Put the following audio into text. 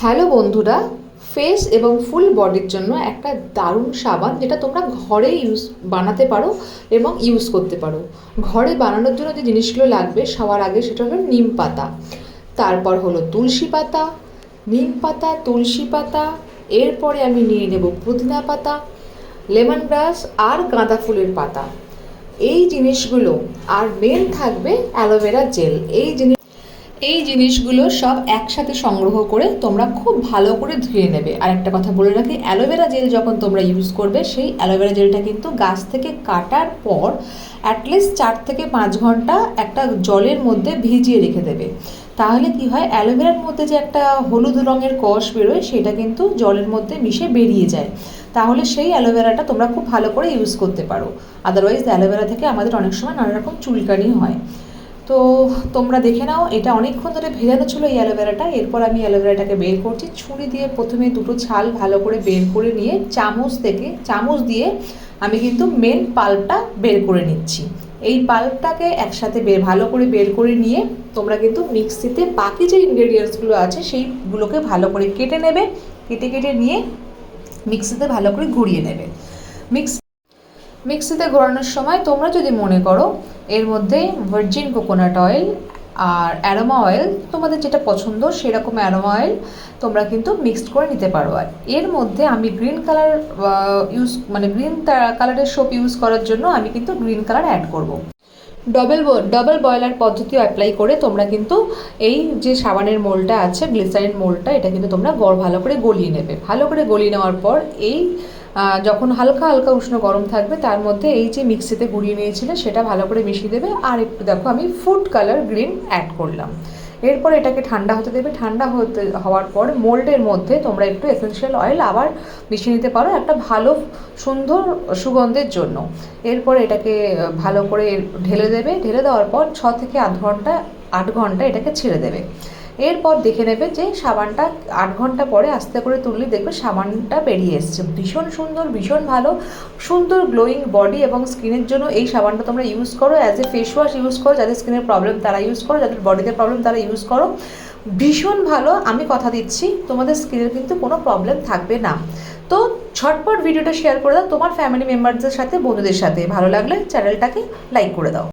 Hello বন্ধুরা, face এবং ফুল বডির জন্য একটা দারুণ সাবান যেটা তোমরা ঘরে বানাতে পারো এবং ইউজ করতে পারো। ঘরে বানানোর জন্য যে জিনিসগুলো লাগবে সবার আগে সেটা হলো নিম পাতা, তারপর হলো তুলসী পাতা, নিম পাতা, তুলসী পাতা, এরপরে আমি নিয়ে নেব পুদিনা পাতা, লেমন গ্রাস আর গাঁদা ফুলের পাতা। এই জিনিসগুলো আর মেন থাকবে অ্যালোভেরা জেল। এই জিনিসগুলো সব একসাথে সংগ্রহ করে তোমরা খুব ভালো করে ধুয়ে নেবে। আর একটা কথা বলে রাখি, অ্যালোভেরা জেল যখন তোমরা ইউজ করবে সেই অ্যালোভেরা জেলটা কিন্তু গাছ থেকে কাটার পর অ্যাটলিস্ট 4 থেকে 5 ঘন্টা একটা জলের মধ্যে ভিজিয়ে রেখে দেবে। তাহলে কি হয়, অ্যালোভেরার মধ্যে যে একটা হলুদ রঙের কষ বেরোয় সেটা কিন্তু জলের মধ্যে মিশে বেরিয়ে যায়। তাহলে সেই অ্যালোভেরাটা তোমরা খুব ভালো করে ইউজ করতে পারো। আদারওয়াইজ অ্যালোভেরা থেকে আমাদের অনেক সময় নানা রকম চুলকানি হয়। তো তোমরা দেখে নাও, এটা অনেকক্ষণ ধরে ভেজানো ছিল এই অ্যালোভেরাটা। এরপর আমি অ্যালোভেরাটাকে বের করছি, ছুরি দিয়ে প্রথমে দুটো ছাল ভালো করে বের করে নিয়ে চামচ দিয়ে আমি কিন্তু মেন পাল্পটা বের করে নিচ্ছি। এই পাল্পটাকে একসাথে ভালো করে বের করে নিয়ে তোমরা কিন্তু মিক্সিতে বাকি যে ইনগ্রেডিয়েন্টসগুলো আছে সেইগুলোকে ভালো করে কেটে নেবে। কেটে নিয়ে মিক্সিতে ভালো করে ঘুরিয়ে নেবে। মিক্সিতে ঘোরানোর সময় তোমরা যদি মনে করো এর মধ্যে ভার্জিন কোকোনাট অয়েল আর অ্যারোমা অয়েল, তোমাদের যেটা পছন্দ সেরকম অ্যারোমা অয়েল তোমরা কিন্তু মিক্সড করে নিতে পারো। আর এর মধ্যে আমি গ্রিন কালার গ্রিন কালারের সোপ ইউজ করার জন্য আমি কিন্তু গ্রিন কালার অ্যাড করব। ডবল বয়লার পদ্ধতিও অ্যাপ্লাই করে তোমরা কিন্তু এই যে সাবানের মোলটা আছে, গ্লিসারিন মোলটা, এটা কিন্তু তোমরা ভালো করে গলিয়ে নেবে। ভালো করে গলিয়ে নেওয়ার পর যখন হালকা হালকা উষ্ণ গরম থাকবে তার মধ্যে এই যে মিক্সিতে গুঁড়িয়ে নিয়েছিলে সেটা ভালো করে মিশিয়ে দেবে। আর একটু দেখো আমি ফুড কালার গ্রিন অ্যাড করলাম। এরপর এটাকে ঠান্ডা হতে দেবে। হওয়ার পর মোল্ডের মধ্যে তোমরা একটু এসেনশিয়াল অয়েল আবার মিশিয়ে নিতে পারো একটা ভালো সুন্দর সুগন্ধের জন্য। এরপর এটাকে ভালো করে ঢেলে দেবে। ঢেলে দেওয়ার পর 6 থেকে 8 ঘন্টা এটাকে ছেড়ে দেবে। এরপর দেখে নেবে যে সাবানটা 8 ঘন্টা পরে আস্তে করে তুললে দেখবে সাবানটা বেরিয়ে এসছে। ভীষণ সুন্দর, ভীষণ ভালো, সুন্দর গ্লোয়িং বডি এবং স্কিনের জন্য এই সাবানটা তোমরা ইউজ করো। As a face wash use করো, যাদের স্কিনের প্রবলেম তারা ইউজ করো, যাদের বডিতে প্রবলেম তারা ইউজ করো। ভীষণ ভালো, আমি কথা দিচ্ছি তোমাদের স্কিনের কিন্তু কোনো প্রবলেম থাকবে না। তো ঝটপট ভিডিওটা শেয়ার করে দাও তোমার ফ্যামিলি মেম্বারদের সাথে, বন্ধুদের সাথে। ভালো লাগলে চ্যানেলটাকে লাইক করে দাও।